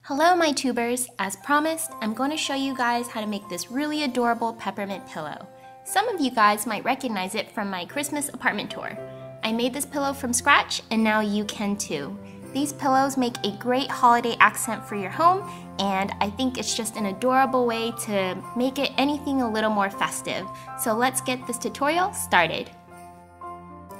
Hello my tubers! As promised, I'm going to show you guys how to make this really adorable peppermint pillow. Some of you guys might recognize it from my Christmas apartment tour. I made this pillow from scratch and now you can too. These pillows make a great holiday accent for your home, and I think it's just an adorable way to make it anything a little more festive. So let's get this tutorial started.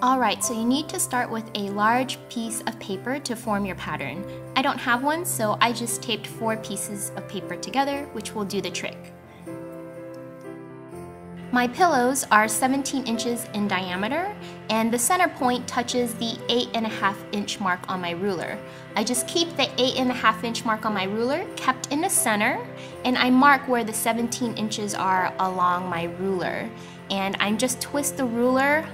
Alright, so you need to start with a large piece of paper to form your pattern. I don't have one, so I just taped 4 pieces of paper together, which will do the trick. My pillows are 17 inches in diameter, and the center point touches the 8.5 inch mark on my ruler. I just keep the 8.5 inch mark on my ruler kept in the center, and I mark where the 17 inches are along my ruler. And I just twist the ruler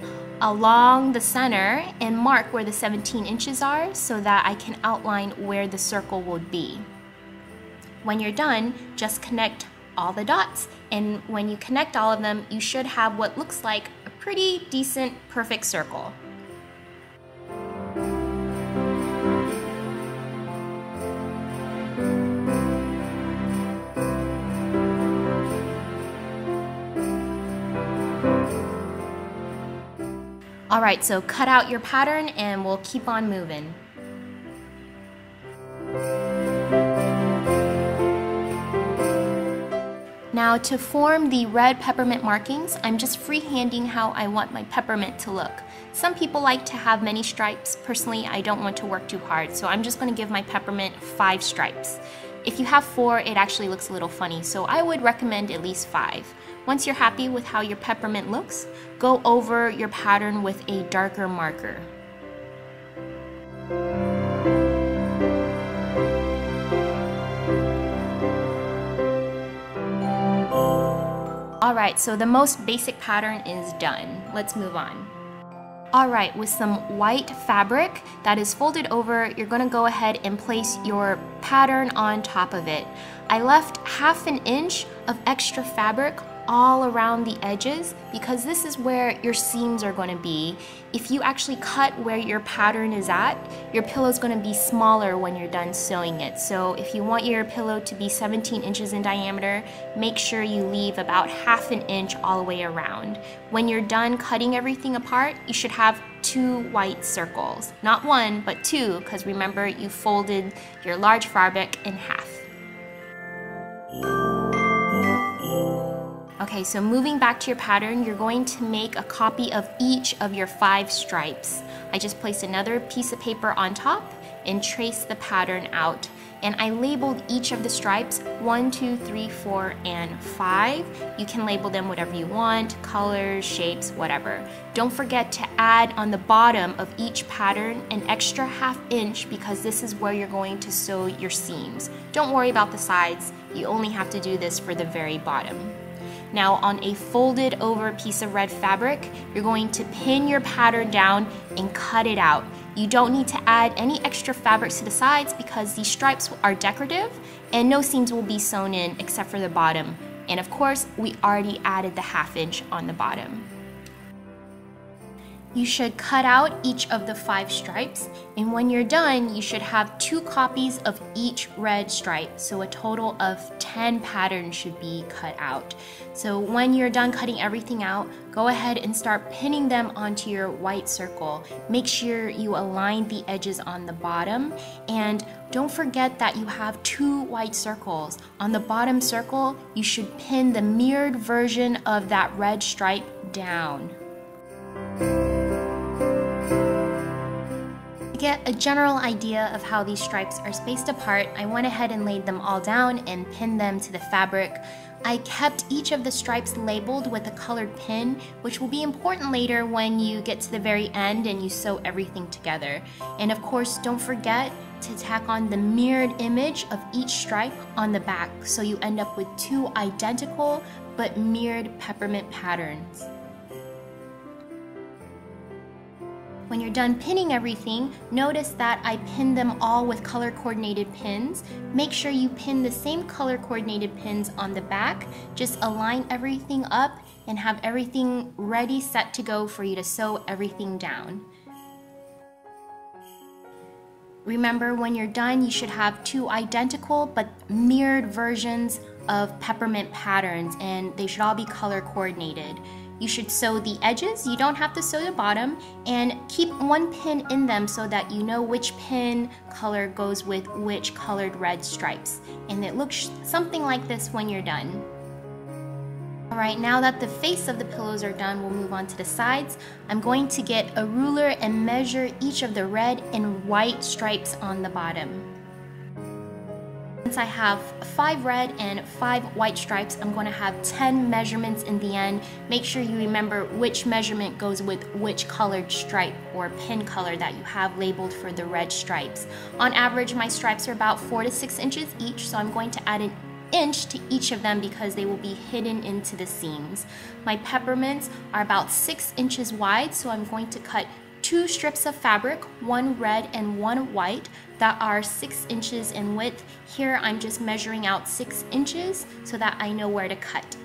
along the center and mark where the 17 inches are so that I can outline where the circle would be. When you're done, just connect all the dots, and when you connect all of them, you should have what looks like a pretty decent, perfect circle. Alright, so cut out your pattern and we'll keep on moving. Now to form the red peppermint markings, I'm just freehanding how I want my peppermint to look. Some people like to have many stripes. Personally, I don't want to work too hard, so I'm just going to give my peppermint 5 stripes. If you have 4, it actually looks a little funny, so I would recommend at least 5. Once you're happy with how your peppermint looks, go over your pattern with a darker marker. Alright, so the most basic pattern is done. Let's move on. Alright, with some white fabric that is folded over, you're going to go ahead and place your pattern on top of it. I left 1/2 inch of extra fabric all around the edges because this is where your seams are going to be. If you actually cut where your pattern is at, your pillow is going to be smaller when you're done sewing it. So if you want your pillow to be 17 inches in diameter, make sure you leave about 1/2 inch all the way around. When you're done cutting everything apart, you should have 2 white circles. Not 1, but 2, because remember you folded your large fabric in half. Okay, so moving back to your pattern, you're going to make a copy of each of your 5 stripes. I just placed another piece of paper on top and traced the pattern out. And I labeled each of the stripes 1, 2, 3, 4, and 5. You can label them whatever you want, colors, shapes, whatever. Don't forget to add on the bottom of each pattern an extra 1/2 inch because this is where you're going to sew your seams. Don't worry about the sides, you only have to do this for the very bottom. Now on a folded over piece of red fabric, you're going to pin your pattern down and cut it out. You don't need to add any extra fabrics to the sides because these stripes are decorative and no seams will be sewn in except for the bottom. And of course, we already added the 1/2 inch on the bottom. You should cut out each of the 5 stripes, and when you're done, you should have 2 copies of each red stripe, so a total of 10 patterns should be cut out. So when you're done cutting everything out, go ahead and start pinning them onto your white circle. Make sure you align the edges on the bottom, and don't forget that you have 2 white circles. On the bottom circle, you should pin the mirrored version of that red stripe down. To get a general idea of how these stripes are spaced apart, I went ahead and laid them all down and pinned them to the fabric. I kept each of the stripes labeled with a colored pin, which will be important later when you get to the very end and you sew everything together. And of course, don't forget to tack on the mirrored image of each stripe on the back so you end up with 2 identical but mirrored peppermint patterns. When you're done pinning everything, notice that I pinned them all with color-coordinated pins. Make sure you pin the same color-coordinated pins on the back. Just align everything up and have everything ready, set to go for you to sew everything down. Remember, when you're done, you should have two identical but mirrored versions of peppermint patterns, and they should all be color coordinated. You should sew the edges, you don't have to sew the bottom, and keep one pin in them so that you know which pin color goes with which colored red stripes. And it looks something like this when you're done. Alright, now that the face of the pillows are done, we'll move on to the sides. I'm going to get a ruler and measure each of the red and white stripes on the bottom. Since I have 5 red and 5 white stripes, I'm going to have 10 measurements in the end. Make sure you remember which measurement goes with which colored stripe or pin color that you have labeled for the red stripes. On average, my stripes are about 4 to 6 inches each, so I'm going to add an inch to each of them because they will be hidden into the seams. My peppermints are about 6 inches wide, so I'm going to cut 2 strips of fabric, one red and one white, that are 6 inches in width. Here I'm just measuring out 6 inches so that I know where to cut.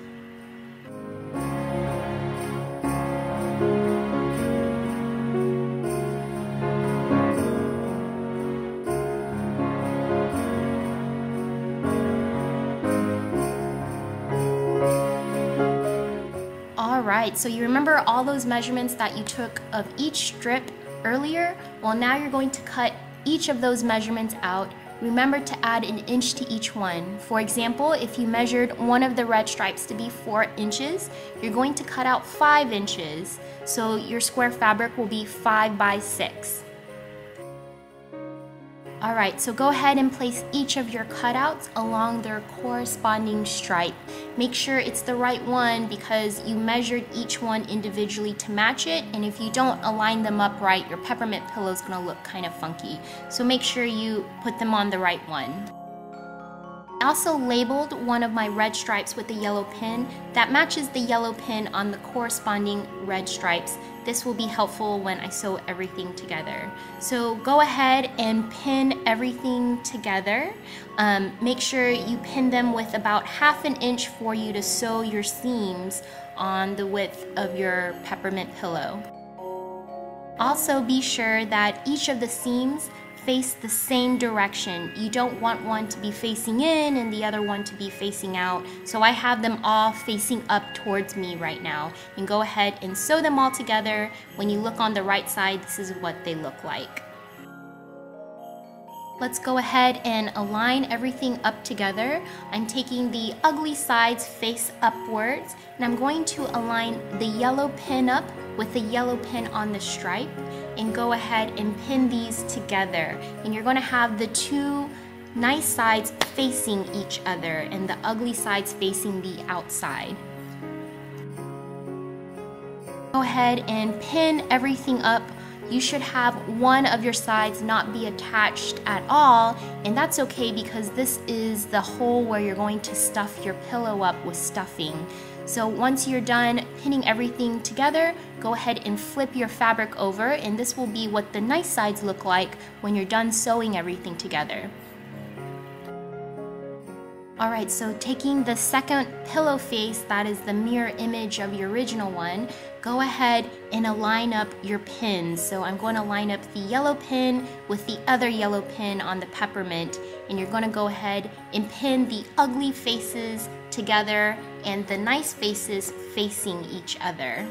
Alright, so you remember all those measurements that you took of each strip earlier? Well, now you're going to cut each of those measurements out. Remember to add an inch to each one. For example, if you measured one of the red stripes to be 4 inches, you're going to cut out 5 inches. So your square fabric will be 5 by 6. Alright, so go ahead and place each of your cutouts along their corresponding stripe. Make sure it's the right one because you measured each one individually to match it, and if you don't align them up right, your peppermint pillow is going to look kind of funky. So make sure you put them on the right one. I also labeled one of my red stripes with a yellow pin that matches the yellow pin on the corresponding red stripes. This will be helpful when I sew everything together. So go ahead and pin everything together. Make sure you pin them with about 1/2 inch for you to sew your seams on the width of your peppermint pillow. Also be sure that each of the seams face the same direction. You don't want one to be facing in and the other one to be facing out. So I have them all facing up towards me right now. And go ahead and sew them all together. When you look on the right side, this is what they look like. Let's go ahead and align everything up together. I'm taking the ugly sides face upwards, and I'm going to align the yellow pin up with the yellow pin on the stripe, and go ahead and pin these together. And you're going to have the two nice sides facing each other and the ugly sides facing the outside. Go ahead and pin everything up. You should have one of your sides not be attached at all, and that's okay because this is the hole where you're going to stuff your pillow up with stuffing. So once you're done pinning everything together, go ahead and flip your fabric over, and this will be what the nice sides look like when you're done sewing everything together. Alright, so taking the second pillow face, that is the mirror image of your original one, go ahead and align up your pins. So I'm going to line up the yellow pin with the other yellow pin on the peppermint, and you're going to go ahead and pin the ugly faces together and the nice faces facing each other.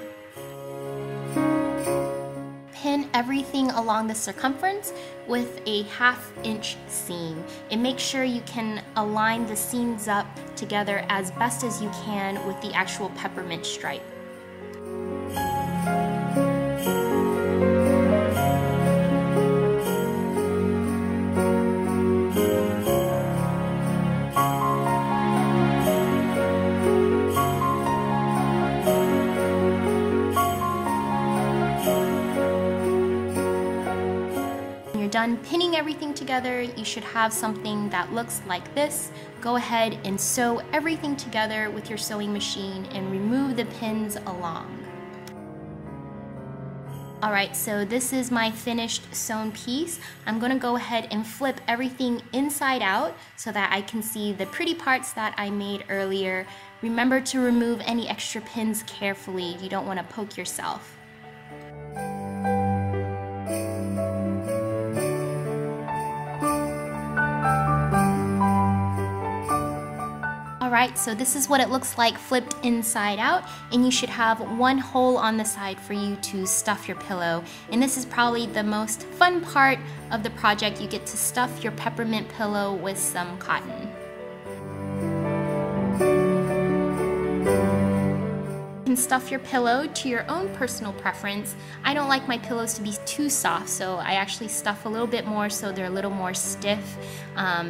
Pin everything along the circumference with a 1/2 inch seam, and make sure you can align the seams up together as best as you can with the actual peppermint stripe. Done pinning everything together, you should have something that looks like this. Go ahead and sew everything together with your sewing machine and remove the pins along. Alright, so this is my finished sewn piece. I'm going to go ahead and flip everything inside out so that I can see the pretty parts that I made earlier. Remember to remove any extra pins carefully. You don't want to poke yourself. Alright, so this is what it looks like flipped inside out, and you should have one hole on the side for you to stuff your pillow. And this is probably the most fun part of the project. You get to stuff your peppermint pillow with some cotton. You can stuff your pillow to your own personal preference. I don't like my pillows to be too soft, so I actually stuff a little bit more so they're a little more stiff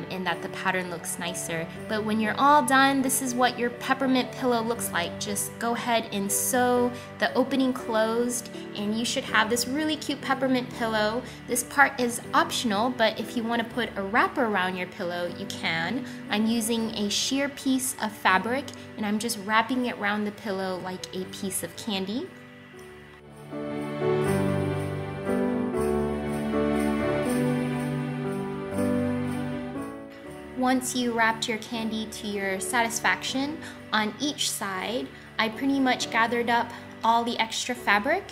and that the pattern looks nicer. But when you're all done, this is what your peppermint pillow looks like. Just go ahead and sew the opening closed, and you should have this really cute peppermint pillow. This part is optional, but if you want to put a wrapper around your pillow, you can. I'm using a sheer piece of fabric, and I'm just wrapping it around the pillow like a piece of candy. Once you wrapped your candy to your satisfaction, on each side, I pretty much gathered up all the extra fabric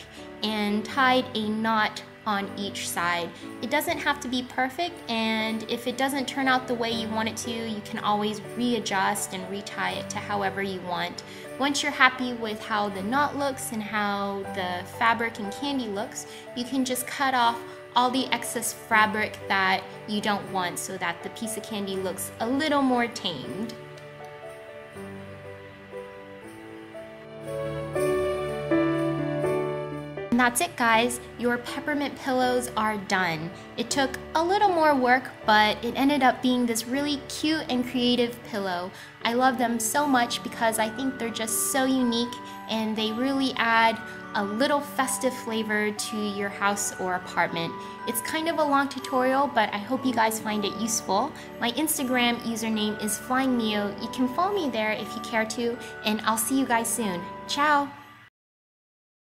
and tied a knot on each side. It doesn't have to be perfect, and if it doesn't turn out the way you want it to, you can always readjust and retie it to however you want. Once you're happy with how the knot looks and how the fabric and candy looks, you can just cut off all the excess fabric that you don't want so that the piece of candy looks a little more tamed. And that's it, guys. Your peppermint pillows are done. It took a little more work, but it ended up being this really cute and creative pillow. I love them so much because I think they're just so unique, and they really add a little festive flavor to your house or apartment. It's kind of a long tutorial, but I hope you guys find it useful. My Instagram username is FlyingNeo. You can follow me there if you care to, and I'll see you guys soon. Ciao!